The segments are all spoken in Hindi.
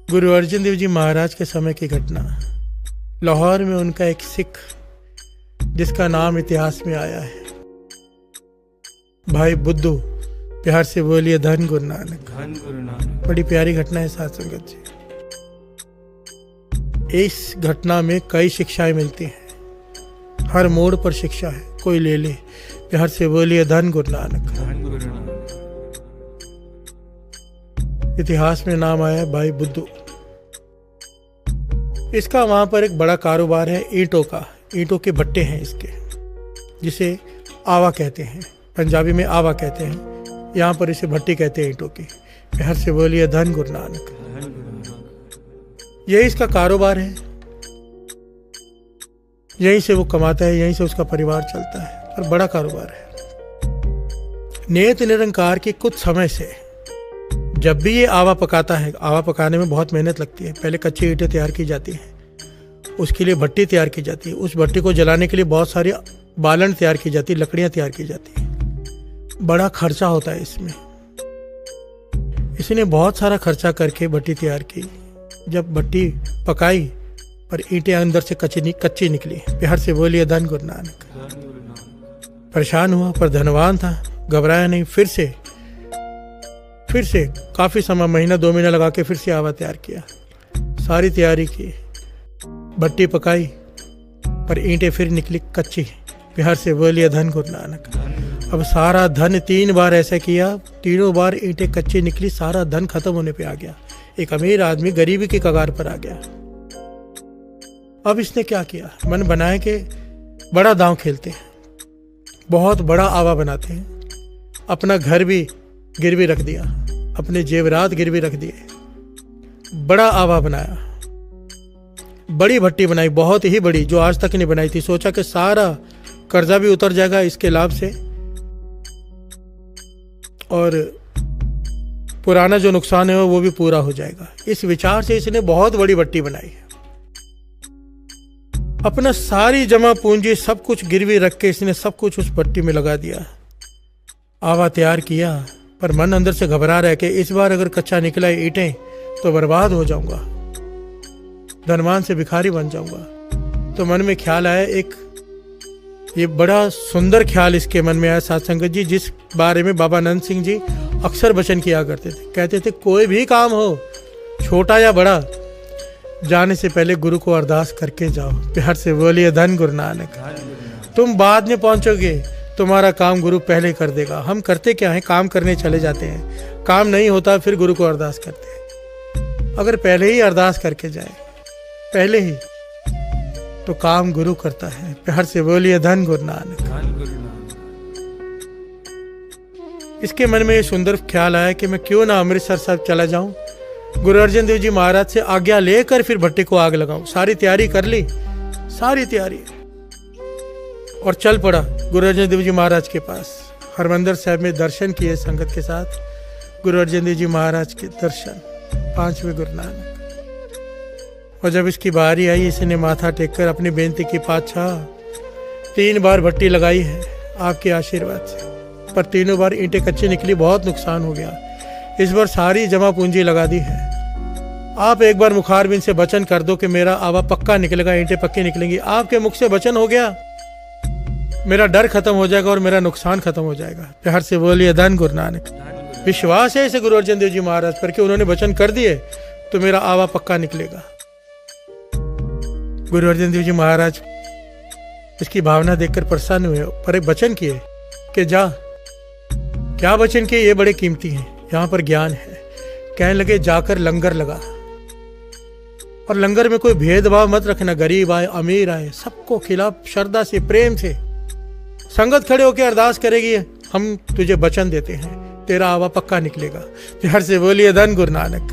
गुरु अर्जन देव जी महाराज के समय की घटना। लाहौर में उनका एक सिख जिसका नाम इतिहास में आया है, भाई बुद्धू, प्यार से बोलिए धन गुरु नानक। बड़ी प्यारी घटना है साथ संगत जी। इस घटना में कई शिक्षाएं मिलती हैं, हर मोड़ पर शिक्षा है, कोई ले ले। प्यार से बोलिए धन गुरु नानक। इतिहास में नाम आया है भाई बुद्धू। इसका वहां पर एक बड़ा कारोबार है ईंटों का। ईंटों के भट्टे हैं इसके, जिसे आवा कहते हैं, पंजाबी में आवा कहते हैं, यहाँ पर इसे भट्टी कहते हैं ईंटों की। प्यार से बोलिए धन गुरु नानक। यही इसका कारोबार है, यहीं से वो कमाता है, यहीं से उसका परिवार चलता है, और बड़ा कारोबार है। नियत निरंकार की कुछ समय से जब भी ये आवा पकाता है, आवा पकाने में बहुत मेहनत लगती है। पहले कच्ची ईंटें तैयार की जाती हैं, उसके लिए भट्टी तैयार की जाती है, उस भट्टी को जलाने के लिए बहुत सारी बालन तैयार की जाती है, लकड़ियां तैयार की जाती है। बड़ा खर्चा होता है इसमें। इसने बहुत सारा खर्चा करके भट्टी तैयार की। जब भट्टी पकाई पर ईंटें अंदर से कच्ची निकली। प्यार से बोलिए धन गुरु नानक। परेशान हुआ पर धनवान था, घबराया नहीं। फिर से काफी समय, महीना 2 महीना लगा के फिर से आवा तैयार किया। सारी तैयारी की, भट्टी पकाई पर ईंटें फिर निकली कच्ची। प्यार से बोलिए धन गुरु नानक। अब सारा धन 3 बार ऐसा किया, तीनों बार ईंटें कच्ची निकली, सारा धन खत्म होने पे आ गया। एक अमीर आदमी गरीबी की कगार पर आ गया। अब इसने क्या किया, मन बनाए कि बड़ा दांव खेलते हैं, बहुत बड़ा आवा बनाते हैं। अपना घर भी गिरवी रख दिया, अपने जेवरात गिरवी रख दिए, बड़ा आवा बनाया, बड़ी भट्टी बनाई, बहुत ही बड़ी, जो आज तक नहीं बनाई थी। सोचा कि सारा कर्जा भी उतर जाएगा इसके लाभ से, और पुराना जो नुकसान है वो भी पूरा हो जाएगा। इस विचार से इसने बहुत बड़ी भट्टी बनाई है। अपना सारी जमा पूंजी सब कुछ गिरवी रख के इसने सब कुछ उस भट्टी में लगा दिया। आवा तैयार किया, पर मन अंदर से घबरा रहा है कि इस बार अगर कच्चा निकला ईंटें तो बर्बाद हो जाऊंगा, धनवान से भिखारी बन जाऊंगा। तो मन में ख्याल आया, एक ये बड़ा सुंदर ख्याल इसके मन में आया साथ संगत जी, जिस बारे में बाबा नंद सिंह जी अक्सर वचन किया करते थे। कहते थे कोई भी काम हो, छोटा या बड़ा, जाने से पहले गुरु को अरदास करके जाओ। प्यार से बोलिए धन गुरु नानक। तुम बाद में पहुंचोगे, तुम्हारा काम गुरु पहले कर देगा। हम करते क्या है, काम करने चले जाते हैं, काम नहीं होता फिर गुरु को अरदास करते हैं। अगर पहले ही अरदास करके जाए, पहले ही, तो काम गुरु करता है। प्यार से बोलिए धन गुरु नानक। इसके मन में ये सुंदर ख्याल आया कि मैं क्यों ना अमृतसर साहब चला जाऊं, गुरु अर्जन देव जी महाराज से आज्ञा लेकर फिर भट्टी को आग लगाऊं। सारी तैयारी कर ली, सारी तैयारी, और चल पड़ा गुरु अर्जन देव जी महाराज के पास। हरमंदिर साहब में दर्शन किए संगत के साथ, गुरु अर्जन देव जी महाराज के दर्शन, 5वें गुरु नानक। और जब इसकी बारी आई, इसने माथा टेककर अपनी बेनती की, पातशाह 3 बार भट्टी लगाई है आपके आशीर्वाद से, पर तीनों बार ईंटें कच्ची निकली, बहुत नुकसान हो गया। इस बार सारी जमा पूंजी लगा दी है। आप एक बार मुखारबिन से वचन कर दो कि मेरा आवा पक्का निकलेगा, ईंटें पक्की निकलेंगी। आपके मुख से वचन हो गया, मेरा डर खत्म हो जाएगा और मेरा नुकसान खत्म हो जाएगा। प्यार से बोलिए धन गुरु नानक। विश्वास है इसे गुरु अर्जन देव जी महाराज पर कि उन्होंने वचन कर दिए तो मेरा आवा पक्का निकलेगा। गुरु अर्जन देव जी महाराज इसकी भावना देखकर प्रसन्न हुए, पर एक वचन किए कि जा। क्या वचन किए, ये बड़े कीमती हैं, यहाँ पर ज्ञान है। कहने लगे जाकर लंगर लगा, और लंगर में कोई भेदभाव मत रखना, गरीब आए अमीर आए सबको खिला, श्रद्धा से प्रेम से। संगत खड़े होकर अरदास करेगी, हम तुझे वचन देते हैं, तेरा आवा पक्का निकलेगा। प्यार से बोलिए धन गुरु नानक।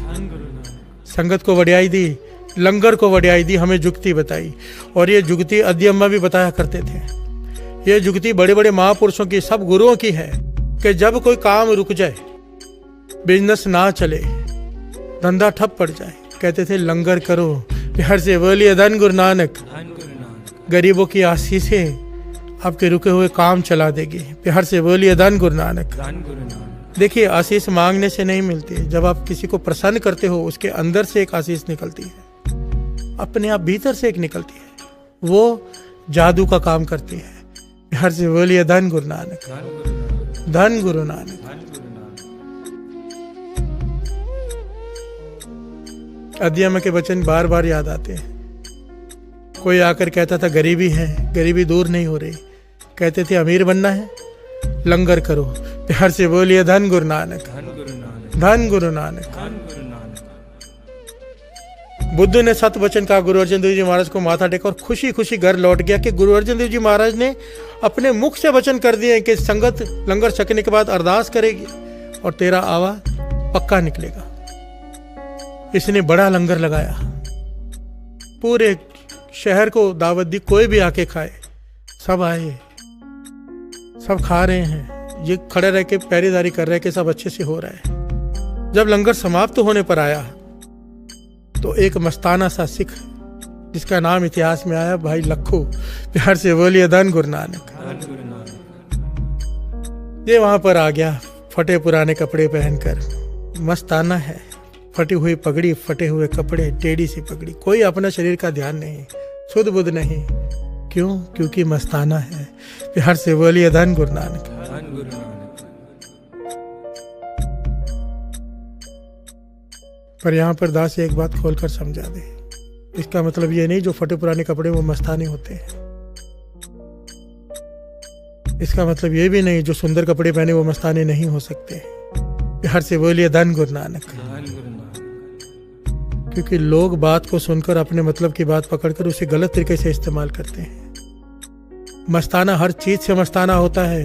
संगत को वड्याई दी, लंगर को वड्याई दी, हमें जुगती बताई। और ये जुगती अद्दी अम्मा भी बताया करते थे। ये जुगती बड़े बड़े महापुरुषों की, सब गुरुओं की है कि जब कोई काम रुक जाए, बिजनेस ना चले, धंधा ठप पड़ जाए, कहते थे लंगर करो। प्यार से बोलिए धन गुरु नानक। गरीबों की आशीषें आपके रुके हुए काम चला देगी। प्यार से बोलिए धन गुरु नानक। देखिए, आशीष मांगने से नहीं मिलती है। जब आप किसी को प्रसन्न करते हो, उसके अंदर से एक आशीष निकलती है, अपने आप भीतर से एक निकलती है, वो जादू का काम करती है। प्यार से बोलिए धन गुरु नानक, धन गुरु नानक। अध्यात्म के वचन बार बार याद आते हैं। कोई आकर कहता था गरीबी है, गरीबी दूर नहीं हो रही। कहते थे अमीर बनना है, लंगर करो। प्यार से बोलिए धन गुरु नानक, धन गुरु नानक। बुद्ध ने सत वचन कहा गुरु अर्जन देव जी महाराज को, माथा टेका और खुशी खुशी घर लौट गया कि गुरु अर्जन देव जी महाराज ने अपने मुख से वचन कर दिए कि संगत लंगर छकने के बाद अरदास करेगी और तेरा आवा पक्का निकलेगा। इसने बड़ा लंगर लगाया, पूरे शहर को दावत दी, कोई भी आके खाए। सब आए, सब खा रहे हैं, ये खड़े रह के पहरेदारी कर रहे हैं कि सब अच्छे से हो रहा है। जब लंगर समाप्त होने पर आया तो एक मस्ताना सा सिख, जिसका नाम इतिहास में आया भाई लखू। प्यार से बोलिए धन गुरु नानक। ये वहां पर आ गया, फटे पुराने कपड़े पहनकर, मस्ताना है, फटी हुई पगड़ी, फटे हुए कपड़े, टेढ़ी सी पगड़ी, कोई अपना शरीर का ध्यान नहीं, शुद्ध बुद्ध नहीं। क्यों? क्योंकि मस्ताना है। प्यार से बोलिए धन गुरु नानक। पर यहाँ पर दास एक बात खोलकर समझा दे, इसका मतलब ये नहीं जो फटे पुराने कपड़े वो मस्ताने होते हैं। इसका मतलब ये भी नहीं जो सुंदर कपड़े पहने वो मस्ताने नहीं हो सकते। प्यार से बोलिए धन गुरु नानक। क्योंकि लोग बात को सुनकर अपने मतलब की बात पकड़कर उसे गलत तरीके से इस्तेमाल करते हैं। मस्ताना हर चीज से मस्ताना होता है,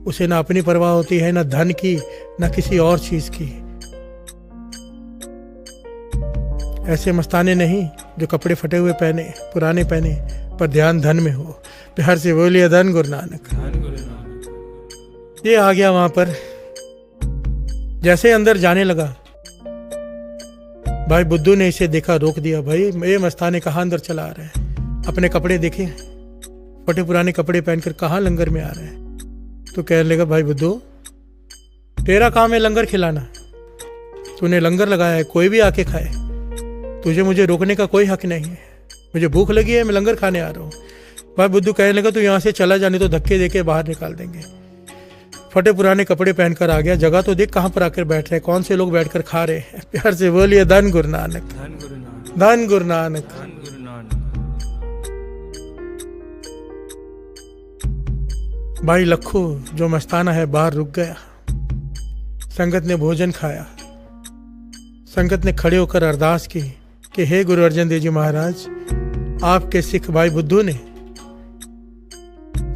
उसे ना अपनी परवाह होती है, ना धन की, ना किसी और चीज की। ऐसे मस्ताने नहीं जो कपड़े फटे हुए पहने, पुराने पहने, पर ध्यान धन में हो। प्यार से बोलिए धन गुरु नानक। ये आ गया वहां पर, जैसे अंदर जाने लगा, भाई बुद्धू ने इसे देखा, रोक दिया। भाई ये मस्ताने कहाँ अंदर चला आ रहा है? अपने कपड़े देखे, फटे पुराने कपड़े पहनकर कहाँ लंगर में आ रहा है? तो कहने लगा भाई बुद्धू, तेरा काम है लंगर खिलाना, तूने लंगर लगाया है, कोई भी आके खाए, तुझे मुझे रोकने का कोई हक नहीं है। मुझे भूख लगी है, मैं लंगर खाने आ रहा हूँ। भाई बुद्धू कहने लगा तू यहाँ से चला जाने तो धक्के देके बाहर निकाल देंगे। फटे पुराने कपड़े पहनकर आ गया, जगह तो देख कहाँ पर आकर बैठ रहे, कौन से लोग बैठकर खा रहे हैं। प्यार से बोलिए धन गुरु नानक, धन गुरु नानक। भाई लखू जो मस्ताना है बाहर रुक गया। संगत ने भोजन खाया, संगत ने खड़े होकर अरदास की कि हे गुरु अर्जन देव जी महाराज, आपके सिख भाई बुद्धू ने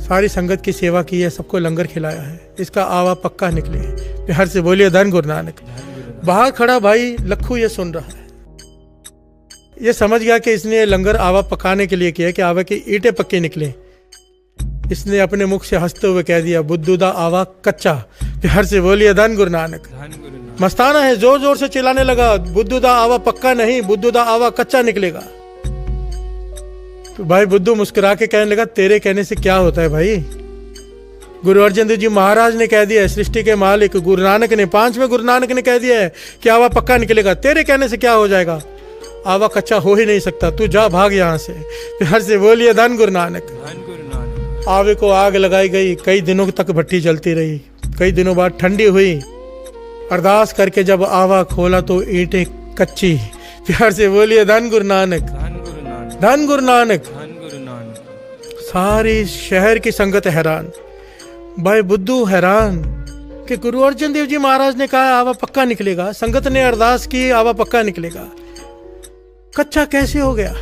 सारी संगत की सेवा की है, सबको लंगर खिलाया है, इसका आवा पक्का निकले। प्यार से बोलिए धन गुरु नानक। बाहर खड़ा भाई लखू ये सुन रहा है, ये समझ गया कि इसने लंगर आवा पकाने के लिए किया कि आवा की ईंटें पक्के निकले। इसने अपने मुख से हंसते हुए कह दिया बुद्धू दा आवा कच्चा। प्यार से बोलिए धन गुरु नानक। मस्ताना है, जोर जोर से चिल्लाने लगा बुद्धू दा आवा पक्का नहीं, बुद्धू दा आवा कच्चा निकलेगा। तो भाई बुद्धू मुस्कुरा के कहने लगा तेरे कहने से क्या होता है भाई? गुरु अर्जन देव जी महाराज ने कह दिया है, सृष्टि के मालिक गुरु नानक ने, 5वें गुरु नानक ने कह दिया है कि आवा पक्का निकलेगा, तेरे कहने से क्या हो जाएगा? आवा कच्चा हो ही नहीं सकता, तू जा भाग यहाँ से। प्यार से बोलिए धन गुरु नानक। आवे को आग लगाई गई, कई दिनों तक भट्टी जलती रही, कई दिनों बाद ठंडी हुई। अरदास करके जब आवा खोला तो ईंटें कच्ची। प्यार से बोलिए धन गुरु नानक, धन गुरु नानक। सारी शहर की संगत हैरान, भाई बुद्धू हैरान कि गुरु अर्जन देव जी महाराज ने कहा आवा पक्का निकलेगा, संगत ने अरदास की आवा पक्का निकलेगा, कच्चा कैसे हो गया?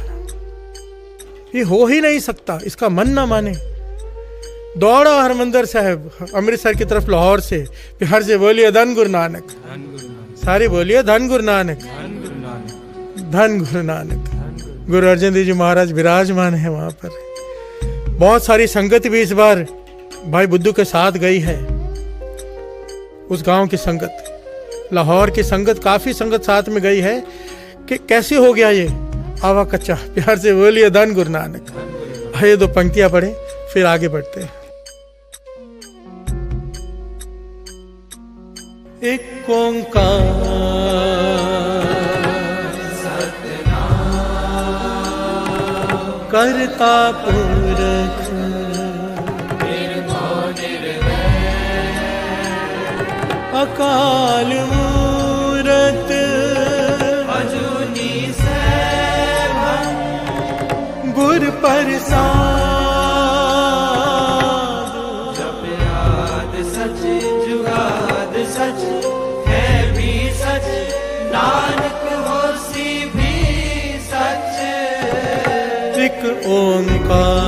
ये हो ही नहीं सकता, इसका मन ना माने। दौड़ा हरमंदिर साहब अमृतसर की तरफ लाहौर से। प्यार से बोलिए धन गुरु नानक, सारी बोलिए धन गुरु नानक, धन गुरु नानक। गुरु अर्जन देव जी महाराज विराजमान है वहां पर। बहुत सारी संगत भी इस बार भाई बुद्धू के साथ गई है। उस गांव की संगत, लाहौर की संगत, काफी संगत साथ में गई है कि कैसे हो गया ये आवा कच्चा। प्यार से बोलिए धन गुरु नानक। ये 2 पंक्तियां पढ़े फिर आगे बढ़ते हैं। एक ओंकार करता पुरख अकाल मूरत अजूनी सैभं गुर प्रसाद जप याद सच जुगाद सच है भी सच नानक होसी भी सच एक ओंकार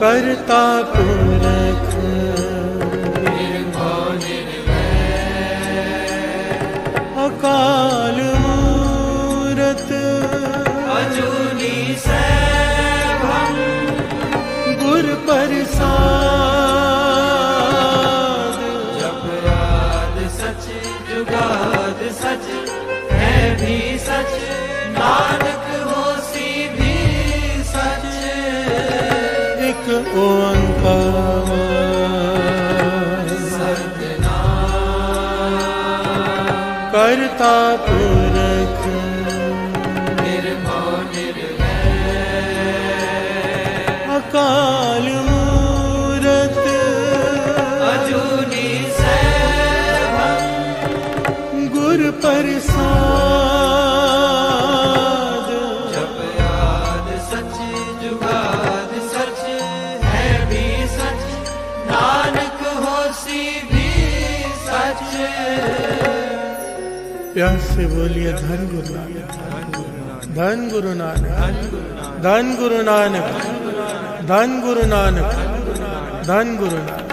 करता पुरख अकाल मूरत अजूनी सैभं गुर प्रसाद जप याद सच जुगाद सच है भी सच नानक होसी भी सच एक ओंकार करता पुरख निर्भव निर्वैर अकाल मूरत अजूनी सैभं गुर प्रसाद जप याद सच जुगाद सच है भी सच नानक होसी भी सच प्यार से बोलिए धन गुरु नानक, धन गुरु नानक, धन गुरु नानक, धन गुरु नानक, धन गुरु नानक।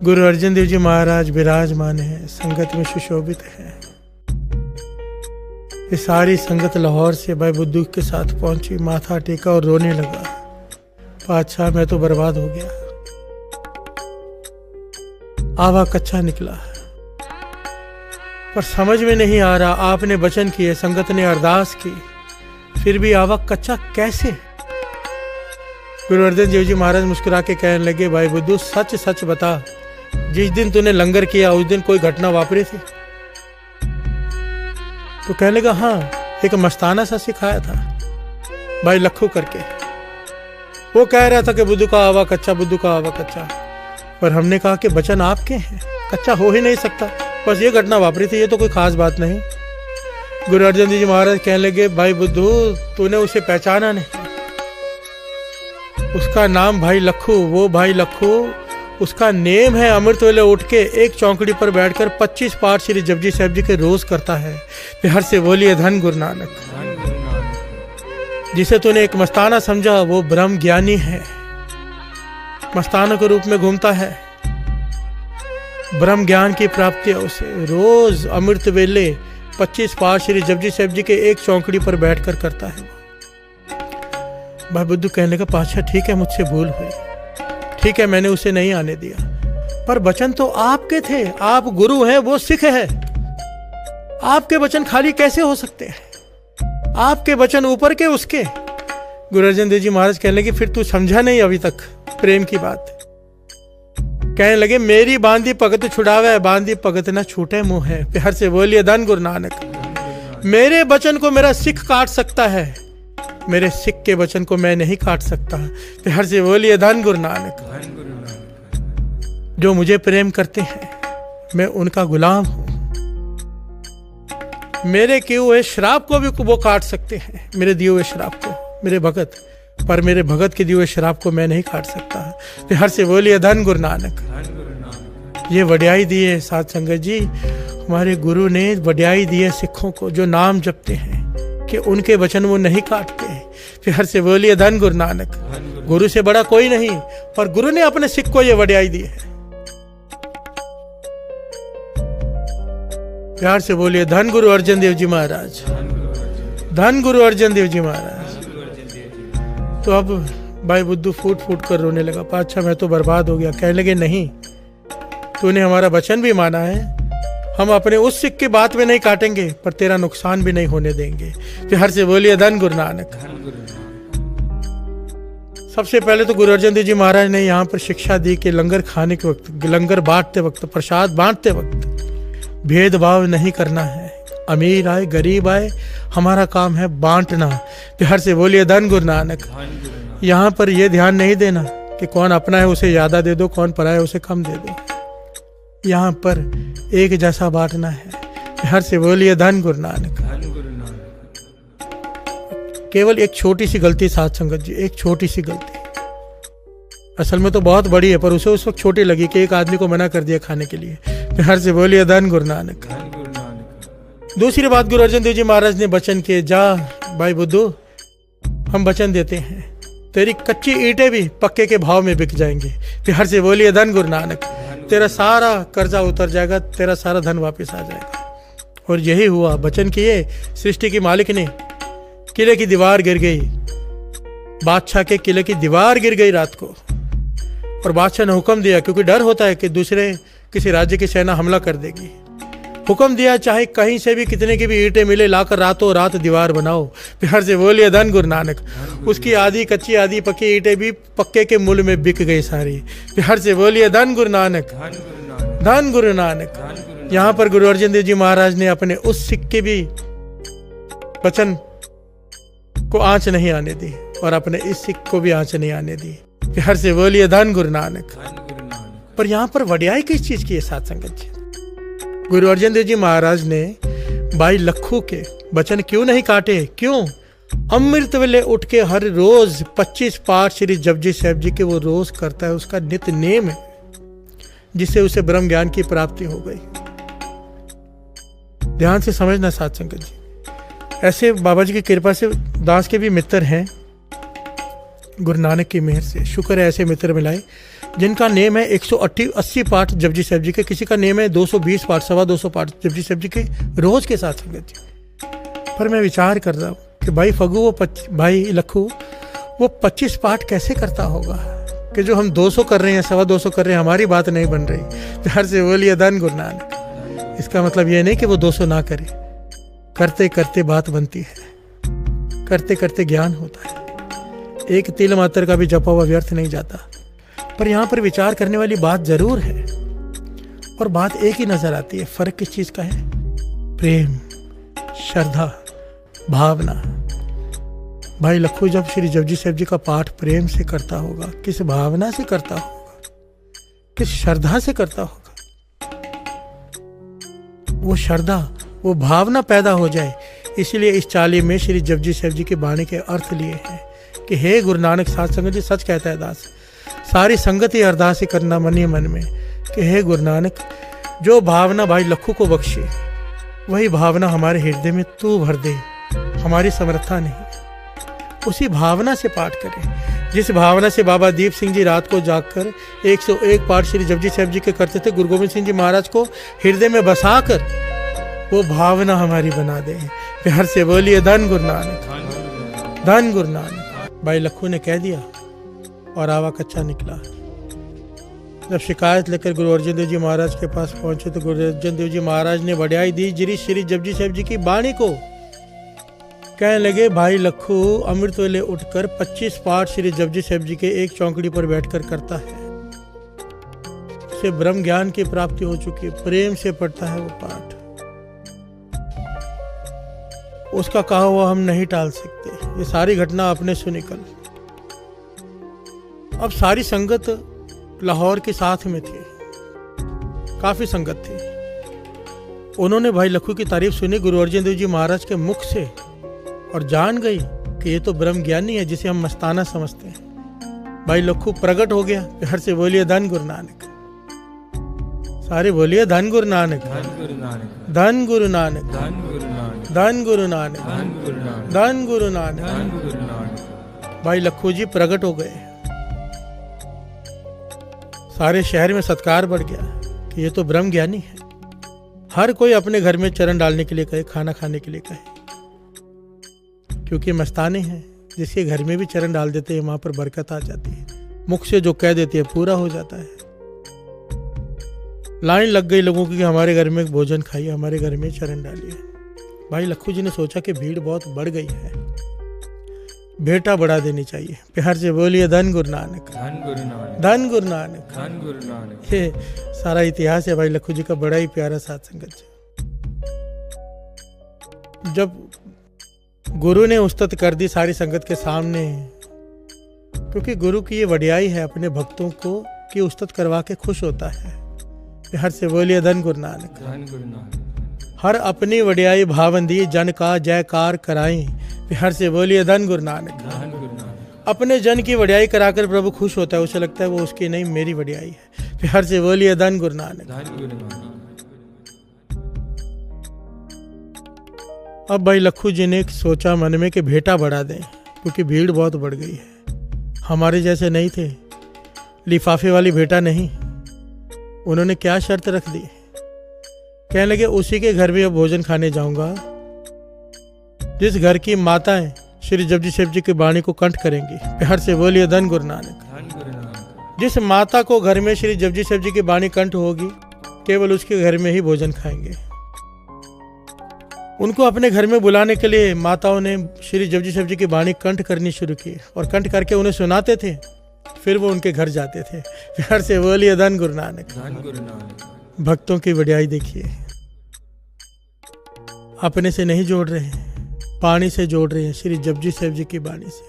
गुरु अर्जन देव जी महाराज विराजमान हैं, संगत में सुशोभित हैं। ये सारी संगत लाहौर से भाई बुद्धू के साथ पहुंची, माथा टेका और रोने लगा, पातशाह मैं तो बर्बाद हो गया, आवा कच्चा निकला, पर समझ में नहीं आ रहा। आपने वचन किए, संगत ने अरदास की, फिर भी आवा कच्चा कैसे? गुरु अर्जन देव जी महाराज मुस्कुरा के कहने लगे, भाई बुद्धू सच सच बता, जिस दिन तूने लंगर किया उस दिन कोई घटना वापरी थी? तो कहने लगा हाँ, एक मस्ताना सा सिखाया था भाई लखू करके। वो कह रहा था कि बुद्धू का आवा कच्चा, बुद्धू का आवा कच्चा, पर हमने कहा कि वचन आपके हैं, कच्चा हो ही नहीं सकता, बस ये घटना वापरी थी, ये तो कोई खास बात नहीं। गुरु अर्जन देव जी महाराज कहने लगे, भाई बुद्धू तूने उसे पहचाना नहीं, उसका नाम भाई लखू, वो भाई लखू उसका नेम है अमृत वेले उठ के एक चौकड़ी पर बैठकर 25 पाठ श्री जपजी साहिब जी के रोज करता है। हर से बोलिए धन गुरु नानक। जिसे तूने एक मस्ताना समझा वो ब्रह्म ज्ञानी है, मस्ताना के रूप में घूमता है, ब्रह्म ज्ञान की प्राप्ति है उसे। रोज अमृत वेले 25 पाठ श्री जपजी साहिब जी के एक चौकड़ी पर बैठकर करता है। भाई बुद्धू कहने का पातशाह ठीक है, मुझसे भूल हुई, ठीक है मैंने उसे नहीं आने दिया, पर वचन तो आपके थे, आप गुरु हैं वो सिख है, आपके वचन खाली कैसे हो सकते हैं? आपके वचन ऊपर के उसके। गुरु अर्जन देव जी महाराज कहने लगे, फिर तू समझा नहीं अभी तक प्रेम की बात। कहने लगे, मेरी बांधी पगत छुड़ावे, बांधी पगत न छूटे मुंह है। प्यार से बोलिए धन गुरु नानक। मेरे वचन को मेरा सिख काट सकता है, मेरे सिख के वचन को मैं नहीं काट सकता। प्यार से बोलिए धन गुरु नानक। जो मुझे प्रेम करते हैं मैं उनका गुलाम हूं, मेरे किए हुए श्राप को भी वो काट सकते हैं, मेरे दिए हुए श्राप को, मेरे भगत, पर मेरे भगत के दिए हुए श्राप को मैं नहीं काट सकता। प्यार से बोलिए धन गुरु नानक। ये वड्याई दी है साध संगत जी, हमारे गुरु ने वड्याई दी है सिखों को, जो नाम जपते हैं कि उनके वचन वो नहीं काटते। प्यार से बोलिए धन गुरु नानक। गुरु से बड़ा कोई नहीं, पर गुरु ने अपने सिख को ये वड्याई दी है। प्यार से बोलिए धन गुरु अर्जन देव जी महाराज, धन गुरु अर्जन देव जी महाराज। तो अब भाई बुद्धू फूट फूट कर रोने लगा, पातशाह मैं तो बर्बाद हो गया। कहने लगे नहीं, तूने हमारा वचन भी माना है, हम अपने उस सिख की बात में नहीं काटेंगे, पर तेरा नुकसान भी नहीं होने देंगे। प्यार से बोलिए धन गुरु नानक। सबसे पहले तो गुरु अर्जन देव जी महाराज ने यहाँ पर शिक्षा दी कि लंगर खाने के वक्त, लंगर बांटते वक्त, प्रसाद बांटते वक्त भेदभाव नहीं करना है। अमीर आए गरीब आए, हमारा काम है बांटना। प्यार से बोलिए धन गुरु नानक। यहाँ पर यह ध्यान नहीं देना कि कौन अपना है उसे ज़्यादा दे दो, कौन पराया है उसे कम दे दो। यहाँ पर एक जैसा बांटना है। प्यार से बोलिए धन गुरु नानक। केवल एक छोटी सी गलती साथ संगत जी, एक छोटी सी गलती, असल में तो बहुत बड़ी है, पर उसे उस वक्त छोटी लगी कि एक आदमी को मना कर दिया खाने के लिए। प्यार से बोलिए धन गुरु नानक। दूसरी बात, गुरु अर्जन देव जी महाराज ने वचन किए, जा भाई बुद्धू, हम वचन देते हैं तेरी कच्ची ईंटें भी पक्के के भाव में बिक जाएंगी। प्यार से बोलिए धन गुरु नानक। तेरा सारा कर्जा उतर जाएगा, तेरा सारा धन वापस आ जाएगा। और यही हुआ। वचन किए, सृष्टि की मालिक ने, किले की दीवार गिर गई, बादशाह के किले की दीवार गिर गई रात को। और बादशाह ने हुक्म दिया, क्योंकि डर होता है कि दूसरे किसी राज्य की सेना हमला कर देगी। हुक्म दिया, चाहे कहीं से भी कितने की भी ईंटें मिले, लाकर रातों रात दीवार बनाओ। प्यार से बोलिए धन गुरु नानक। उसकी आधी कच्ची आधी पक्की ईंटें भी पक्के के मूल्य में बिक गई सारी। प्यार से बोलिए धन गुरु नानक, धन गुरु नानक। यहाँ पर गुरु अर्जन देव जी महाराज ने अपने उस सिक्के भी वचन को आंच नहीं आने दी, और अपने इस सिख को भी आंच नहीं आने दी। प्यार से बोलिए धन गुरु नानक। पर यहाँ पर वड्याई किस चीज की है साथ संगत जी? गुरु अर्जन देव जी महाराज ने भाई लखू के वचन क्यों नहीं काटे? क्यों? अमृत वेले उठ के हर रोज 25 पाठ श्री जपजी साहिब जी के वो रोज करता है, उसका नित्य नेम है, जिससे उसे ब्रह्म ज्ञान की प्राप्ति हो गई। ध्यान से समझना साथ संगत जी। ऐसे बाबा जी की कृपा से दास के भी मित्र हैं, गुरु नानक की मेहर से शुक्र है ऐसे मित्र मिलाए जिनका नेम है 180 पाठ जपजी साहिब जी के, किसी का नेम है 220 पाठ, 225 पाठ जपजी साहिब जी के रोज के साथ संगत जी। पर मैं विचार कर रहा हूँ कि भाई फगू, भाई लखू, वो 25 पाठ कैसे करता होगा कि जो हम 200 कर रहे हैं, 225 कर रहे हैं, हमारी बात नहीं बन रही। प्यार से बोलिए धन गुरु नानक। इसका मतलब ये नहीं कि वो 200 ना करे, करते करते बात बनती है, करते करते ज्ञान होता है। एक तिल मात्र का भी जपा हुआ व्यर्थ नहीं जाता। पर यहाँ पर विचार करने वाली बात जरूर है, और बात एक ही नजर आती है। फर्क किस चीज का है? प्रेम, श्रद्धा, भावना। भाई लखू जब श्री जपजी साहिब जी का पाठ प्रेम से करता होगा, किस भावना से करता होगा, किस श्रद्धा से करता होगा, वो श्रद्धा, वो भावना पैदा हो जाए। इसलिए इस चाली में श्री जपजी साहिब जी के बाणी के अर्थ लिए हैं कि हे गुरु नानक साध संगत जी, सच कहता है दास, सारी संगत ही अरदास ही करना मनी मन में कि हे गुरु नानक, जो भावना भाई लखू को बख्शे, वही भावना हमारे हृदय में तू भर दे। हमारी समर्था नहीं, उसी भावना से पाठ करें जिस भावना से बाबा दीप सिंह जी रात को जागकर 101 पाठ श्री जपजी साहिब जी के करते थे। गुरु गोविंद सिंह जी महाराज को हृदय में बसाकर वो भावना हमारी बना दे। प्यार से बोलिए धन गुरु नानक, धन गुरु नानक। भाई लखू ने कह दिया और आवा कच्चा निकला। जब शिकायत लेकर गुरु अर्जन देव जी महाराज के पास पहुंचे तो गुरु अर्जन देव जी महाराज ने बढ़ाई दी श्री जपजी साहिब जी की बाणी को। कहने लगे, भाई लखू अमृत वेले उठकर 25 पाठ श्री जपजी साहिब जी के एक चौकड़ी पर बैठकर करता है, उसे ब्रह्म ज्ञान की प्राप्ति हो चुकी है, प्रेम से पढ़ता है वो पाठ। उसका कहा हुआ हम नहीं टाल सकते। ये सारी घटना अपने सुनी कल। अब सारी संगत लाहौर के साथ में थी, काफी संगत थी। उन्होंने भाई लखू की तारीफ सुनी गुरु अर्जन देव जी महाराज के मुख से और जान गई कि ये तो ब्रह्म ज्ञानी है जिसे हम मस्ताना समझते हैं। भाई लखू प्रकट हो गया। प्यार से बोलिए धन गुरु नानक। सारे बोलिए धन गुरु नानक, धन गुरु नानक, धन गुरु नानक, धन गुरु नानक, धन गुरु नानक। भाई लखू जी प्रकट हो गए। सारे शहर में सत्कार बढ़ गया कि ये तो ब्रह्म ज्ञानी है। हर कोई अपने घर में चरण डालने के लिए कहे, खाना खाने के लिए कहे, क्योंकि मस्ताने हैं। जिसके घर में भी चरण डाल देते हैं वहां पर बरकत आ जाती है। मुख से जो कह देते हैं पूरा हो जाता है। लाइन लग गई लोगों की कि हमारे घर में भोजन खाइए, हमारे घर में चरण डालिए। भाई लखू जी ने सोचा कि भीड़ बहुत बढ़ गई है, भेंटा बढ़ा देनी चाहिए। प्यार से बोलिए धन गुरु नानक, धन गुरु नानक, धन गुरु नानक, धन गुरु नानक। ये सारा इतिहास है भाई लखू जी का, बड़ा ही प्यारा साथ संगत जी। जब गुरु ने उस्तत कर दी सारी संगत के सामने, क्योंकि गुरु की ये वडियाई है अपने भक्तों को कि उस्तत करवा के खुश होता है। प्यार से बोलिए धन गुरु नानक, धन गुरु नानक। हर अपनी वडियाई भावंदी जन का जयकार कराएं। प्यार से बोलिए धन गुरु नानक, धन गुरु नानक। अपने जन की वडियाई कराकर प्रभु खुश होता है, उसे लगता है वो उसकी नहीं मेरी वडियाई है। प्यार से बोलिए धन गुरु नानक, धन गुरु नानक। अब भाई लखू जी ने सोचा मन में कि भेंटा बढ़ा दें, क्योंकि भीड़ बहुत बढ़ गई है। हमारे जैसे नहीं थे, लिफाफे वाली भेंटा नहीं। उन्होंने क्या शर्त रख दी, कहने लगे उसी के घर में अब भोजन खाने जाऊंगा जिस घर की माताएं श्री जपजी साहिब जी की वाणी को कंठ करेंगी। प्यार से बोलिए धन गुरु नानक, धन गुरु नानक। जिस माता को घर में श्री जपजी साहिब जी की वाणी कंठ होगी, केवल उसके घर में ही भोजन खाएंगे। उनको अपने घर में बुलाने के लिए माताओं ने श्री जपजी साहिब जी की वाणी कंठ करनी शुरू की, और कंठ करके उन्हें सुनाते थे, फिर वो उनके घर जाते थे। प्यार से बोलिए धन गुरु नानक, धन गुरु नानक। भक्तों की वडियाई देखिए, अपने से नहीं जोड़ रहे हैं, पानी से जोड़ रहे हैं, श्री जपजी साहिब जी की वाणी से।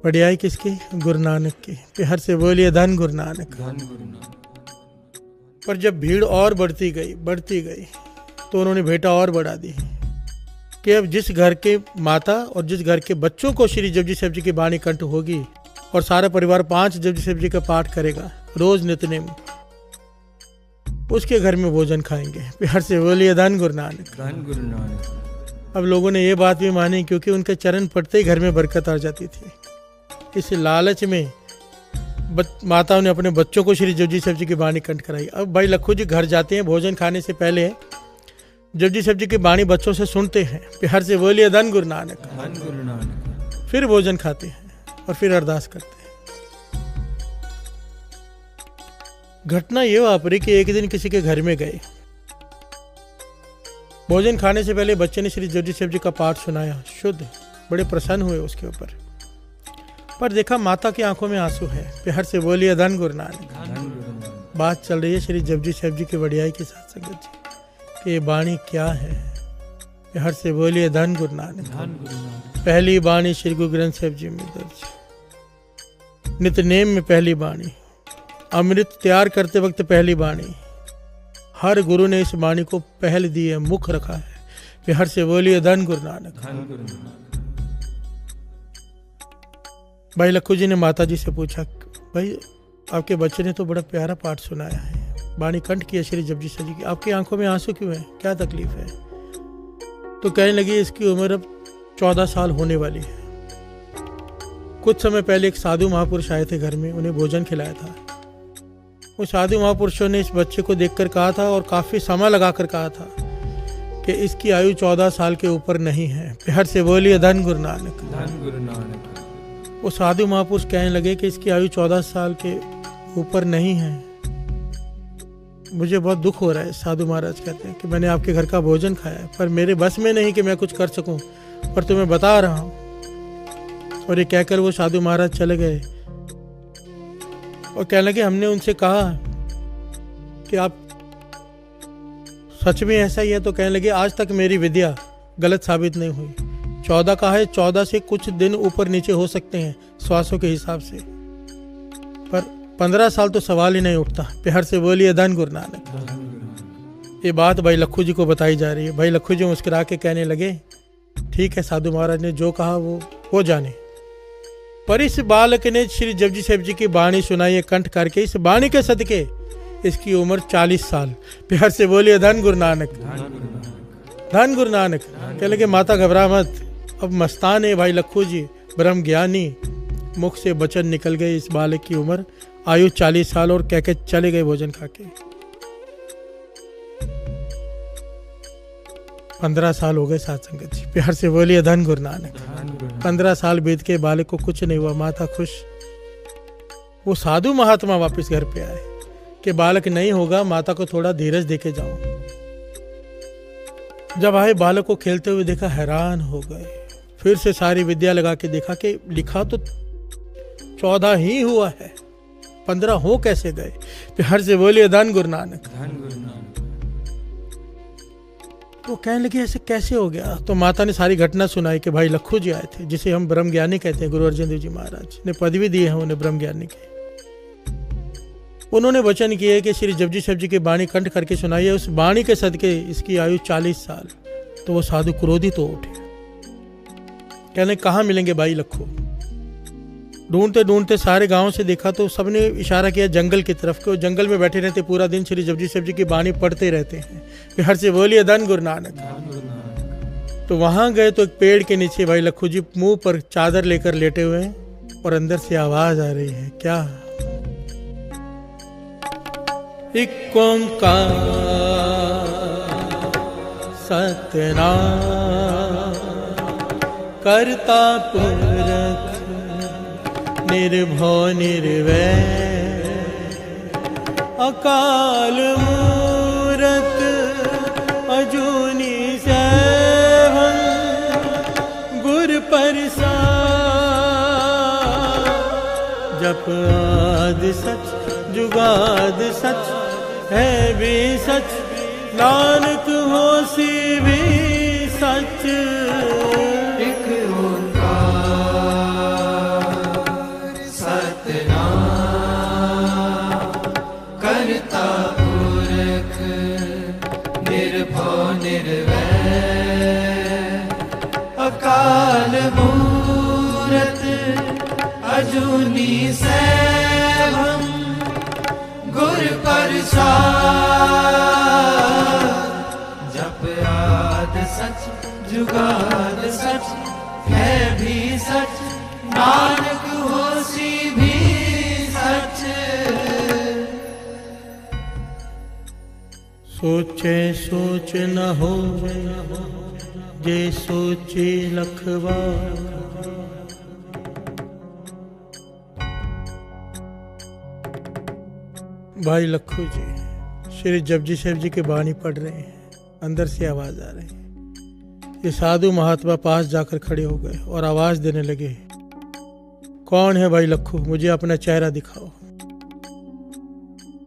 वडियाई किसकी? गुरु नानक की। प्यार से बोलिए धन गुरु नानक, धन गुरु नानक। पर जब भीड़ और बढ़ती गई तो उन्होंने भेंटा और बढ़ा दी कि अब जिस घर के माता और जिस घर के बच्चों को श्री जपजी साहिब जी की वाणी कंठ होगी और सारा परिवार 5 जपजी साहिब जी का पाठ करेगा रोज नित्यनेम, उसके घर में भोजन खाएंगे। प्यार से बोलिए धन गुरु नानक, धन गुरु नानक। अब लोगों ने ये बात भी मानी, क्योंकि उनके चरण पड़ते ही घर में बरकत आ जाती थी। इस लालच में माताओं ने अपने बच्चों को श्री जपजी साहिब जी की वाणी कंठ कराई। अब भाई लखू जी घर जाते हैं, भोजन खाने से पहले जपजी साहिब जी की वाणी बच्चों से सुनते हैं। प्यार से बोलिए धन गुरु नानक, धन गुरु नानक। फिर भोजन खाते हैं और फिर अरदास करते हैं। घटना ये वापरी कि एक दिन किसी के घर में गए, भोजन खाने से पहले बच्चे ने श्री जपजी साहिब जी का पाठ सुनाया, शुद्ध, बड़े प्रसन्न हुए उसके ऊपर। पर देखा माता की आंखों में आंसू है। प्यार से बोलिए धन गुरु नानक, धन गुरु नानक। बात चल रही है श्री जपजी साहिब जी की वडियाई के साथ संगत जी कि ये वाणी क्या है। प्यार से बोलिए धन गुरु नानक, धन गुरु नानक। पहली वाणी श्री गुरु ग्रंथ साहिब जी में दर्ज, नित्यनेम में पहली वाणी, अमृत तैयार करते वक्त पहली वाणी, हर गुरु ने इस वाणी को पहल दी है, मुख रखा है। प्यार से बोलिए धन गुरु नानक, धन गुरु नानक। भाई लखू जी ने माता जी से पूछा, भाई आपके बच्चे ने तो बड़ा प्यारा पाठ सुनाया है, वाणी कंठ किया श्री जपजी साहिब जी की, आपकी आंखों में आंसू क्यों है, क्या तकलीफ है? तो कहने लगी इसकी उम्र अब 14 साल होने वाली है। कुछ समय पहले एक साधु महापुरुष आए थे घर में, उन्हें भोजन खिलाया था। उस साधु महापुरुषों ने इस बच्चे को देखकर कहा था, और काफी समय लगाकर कहा था, कि इसकी आयु 14 साल के ऊपर नहीं है। प्यार से बोलिए धन गुरु नानक, धन गुरु नानक। वो साधु महापुरुष कहने लगे कि इसकी आयु 14 साल के ऊपर नहीं है। मुझे बहुत दुख हो रहा है। साधु महाराज कहते हैं कि मैंने आपके घर का भोजन खाया है, पर मेरे बस में नहीं कि मैं कुछ कर सकूं, पर तुम्हें बता रहा हूं। और ये कहकर वो साधु महाराज चले गए और कहने लगे, हमने उनसे कहा कि आप सच में ऐसा ही है? तो कहने लगे, आज तक मेरी विद्या गलत साबित नहीं हुई। 14 का है, 14 से कुछ दिन ऊपर नीचे हो सकते हैं श्वासों के हिसाब से, पर 15 साल तो सवाल ही नहीं उठता। प्यार से बोलिए धन गुरु नानक। ये बात भाई लखू जी को बताई जा रही है। भाई लखू जी मुस्कुरा के कहने लगे, ठीक है, साधु महाराज ने जो कहा वो जाने। पर इस बालक ने श्री जपजी साहिब जी की वाणी सुनाई कंठ करके, इस वाणी के सदके इसकी उम्र 40 साल। प्यार से बोलिए धन गुरु नानक, धन गुरु नानक। कह लगे, माता घबरा मत, अब मस्तान है भाई लखू जी, ब्रह्म ज्ञानी। मुख से वचन निकल गए, इस बालक की उम्र आयु 40 साल, और कह के चले गए भोजन खा के। 15 साल हो गए साथ संगत जी। प्यार से बोलिए धन गुरु नानक। 15 साल बीत के बालक को कुछ नहीं हुआ, माता खुश। वो साधु महात्मा वापस घर पे आए कि बालक नहीं होगा, माता को थोड़ा धीरज देके जाओ। जब आए बालक को खेलते हुए देखा, हैरान हो गए। फिर से सारी विद्या लगा के देखा कि लिखा तो 14 ही हुआ है, 15 हो कैसे गए। फिर हर से बोलिए धन गुरु नानक। धन गुरु नानक। तो कहने लगे ऐसे कैसे हो गया। तो माता ने सारी घटना सुनाई कि भाई लखू जी आए थे, जिसे हम ब्रह्म ज्ञानी कहते हैं, गुरु अर्जन देव जी महाराज ने पदवी दी है उन्हें ब्रह्म ज्ञानी की। उन्होंने वचन किए कि श्री जपजी साहब जी की वाणी कंठ करके सुनाई है, उस वाणी के सदके इसकी आयु 40 साल। तो वो साधु क्रोधित हो उठे, कहने कहाँ मिलेंगे भाई लखू। ढूंढते ढूंढते सारे गांव से देखा तो सबने इशारा किया जंगल की तरफ, के वो जंगल में बैठे रहते, पूरा दिन श्री जपजी साहब जी की वाणी पढ़ते रहते हैं। फिर हर से बोलिए धन गुरु नानक। धन गुरु नानक। तो वहां गए तो एक पेड़ के नीचे भाई लखू जी मुंह पर चादर लेकर लेटे हुए हैं और अंदर से आवाज आ रही है, क्या? एक ओंकार सतनाम करता पुरख निर्भव निर्वैर अकाल मूरत अजूनी सैभं गुर प्रसाद जप आद सच जुगाद सच है भी सच नानक होसी भी सच। एक ओंकार सतनाम करता पुरख निर्भव निर्वैर अकाल मूरत अजूनी सैभं गुर प्रसाद जप आद सच जुगाद सच है भी सच नानक होसी भी सच। सोचे सोच न हो जे सोचे लखवा। भाई लखू जी श्री जपजी साहब जी की वाणी पढ़ रहे हैं, अंदर से आवाज आ रही है। ये साधु महात्मा पास जाकर खड़े हो गए और आवाज देने लगे, कौन है भाई लखू, मुझे अपना चेहरा दिखाओ।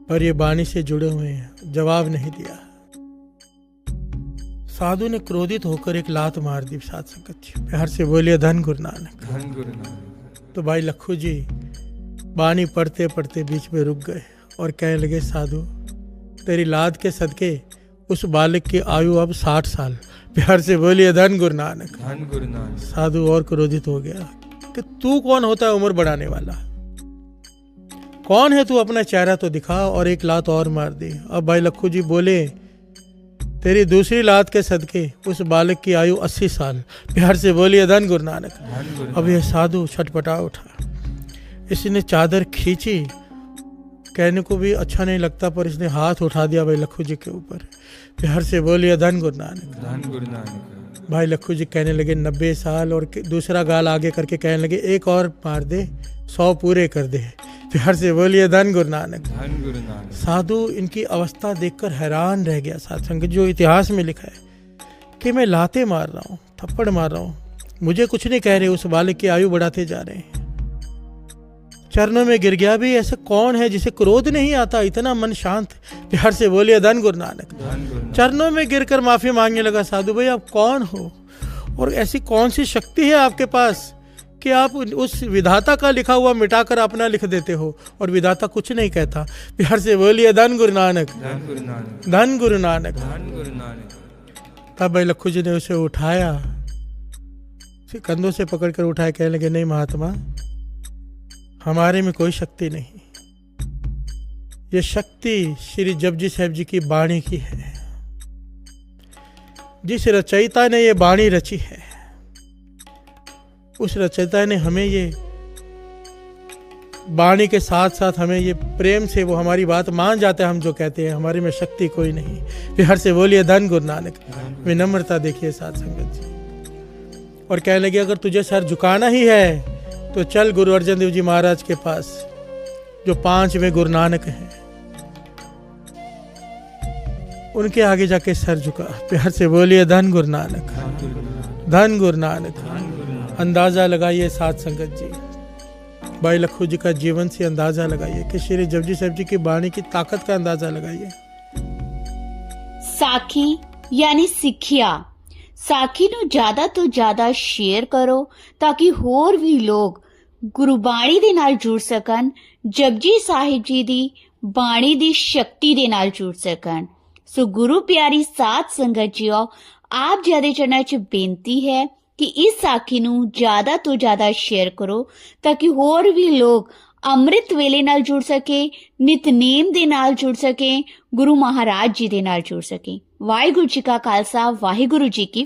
पर ये वाणी से जुड़े हुए हैं, जवाब नहीं दिया। साधु ने क्रोधित होकर एक लात मार दी साध संगत जी। प्यार से बोलिए धन गुरु नानक। धन गुरु नानक। तो भाई लखू जी वाणी पढ़ते पढ़ते बीच में रुक गए और कहने लगे, साधु तेरी लाद के सदके उस बालक की आयु अब 60 साल। प्यार से बोलिए धन गुरु नानक। धन गुरु नानक। साधु और क्रोधित हो गया कि तू कौन होता है उम्र बढ़ाने वाला, कौन है तू, अपना चेहरा तो दिखा। और एक लात और मार दी। अब भाई लखू जी बोले, तेरी दूसरी लात के सदके उस बालक की आयु 80 साल। प्यार से बोलिए धन गुरु नानक। अब यह साधु छटपटा उठा, इसने चादर खींची, कहने को भी अच्छा नहीं लगता, पर इसने हाथ उठा दिया भाई लखू जी के ऊपर। प्यार से बोलिए धन गुरु नानक। धन गुरु नानक। भाई लखू जी कहने लगे 90 साल, और दूसरा गाल आगे करके कहने लगे, एक और मार दे, 100 पूरे कर दे। प्यार से बोलिए धन गुरु नानक। धन गुरु नानक। साधु इनकी अवस्था देखकर हैरान रह गया। साध संगत जो इतिहास में लिखा है कि मैं लाते मार रहा हूँ, थप्पड़ मार रहा हूँ, मुझे कुछ नहीं कह रहे, उस बालक की आयु बढ़ाते जा रहे हैं। चरणों में गिर गया भी। ऐसा कौन है जिसे क्रोध नहीं आता, इतना मन शांत। प्यार से बोलिए धन गुरु नानक। चरणों में गिरकर माफी मांगने लगा। साधु भाई आप कौन हो और ऐसी कौन सी शक्ति है आपके पास कि आप उस विधाता का लिखा हुआ मिटाकर अपना लिख देते हो, और विधाता कुछ नहीं कहता। प्यार से बोलिए धन गुरु नानक। धन गुरु नानक। धन गुरु नानक। धन गुरु नानक। तब भाई लखू जी ने उसे उठाया, कंधों से पकड़कर उठाया, कहने लगे, नहीं महात्मा, हमारे में कोई शक्ति नहीं, ये शक्ति श्री जपजी साहब जी की वाणी की है। जिस रचयिता ने ये वाणी रची है, उस रचयिता ने हमें ये वाणी के साथ साथ हमें ये प्रेम से वो हमारी बात मान जाता है, हम जो कहते हैं। हमारे में शक्ति कोई नहीं। प्यार से बोलिए धन गुरु नानक। विनम्रता देखिए साध संगत जी। और कहने लगे, अगर तुझे सर झुकाना ही है तो चल गुरु अर्जन देव जी महाराज के पास, जो 5वें गुरु नानक हैं, उनके आगे जाके सर झुका। प्यार से बोलिए धन गुरु नानक। धन गुरु नानक। अंदाजा लगाइए साध संगत जी, भाई लखू जी का जीवन से अंदाजा लगाइए कि श्री जपजी साहिब जी की बाणी की ताकत का अंदाजा लगाइए। ਸਾਖੀ ਯਾਨੀ ਸਿੱਖਿਆ। ਸਾਖੀ ਨੂੰ ਜ਼ਿਆਦਾ ਤੋਂ ਜ਼ਿਆਦਾ ਸ਼ੇਅਰ ਕਰੋ ਤਾਂ ਕਿ ਹੋਰ ਵੀ ਲੋਕ ਗੁਰਬਾਣੀ ਦੇ ਨਾਲ ਜੁੜ ਸਕਣ, ਜਪਜੀ ਸਾਹਿਬ ਜੀ ਦੀ ਬਾਣੀ ਦੀ ਸ਼ਕਤੀ ਦੇ ਨਾਲ ਜੁੜ ਸਕਣ। ਸੋ ਗੁਰੂ ਪਿਆਰੀ ਸਾਧ ਸੰਗਤ ਜੀਓ, ਆਪ ਜੀ ਦੇ ਚਰਨਾਂ 'ਚ ਬੇਨਤੀ ਹੈ ਕਿ ਇਸ ਸਾਖੀ ਨੂੰ ਜ਼ਿਆਦਾ ਤੋਂ ਜ਼ਿਆਦਾ ਸ਼ੇਅਰ ਕਰੋ ਤਾਂ ਕਿ ਹੋਰ ਵੀ ਲੋਕ ਅੰਮ੍ਰਿਤ ਵੇਲੇ ਨਾਲ ਜੁੜ ਸਕੇ, ਨਿਤਨੇਮ ਦੇ ਨਾਲ ਜੁੜ ਸਕੇ, ਗੁਰੂ ਮਹਾਰਾਜ ਜੀ ਦੇ ਨਾਲ ਜੁੜ ਸਕੇ। ਵਾਹਿਗੁਰੂ ਜੀ ਕਾ ਖਾਲਸਾ, ਵਾਹਿਗੁਰੂ ਜੀ ਕੀ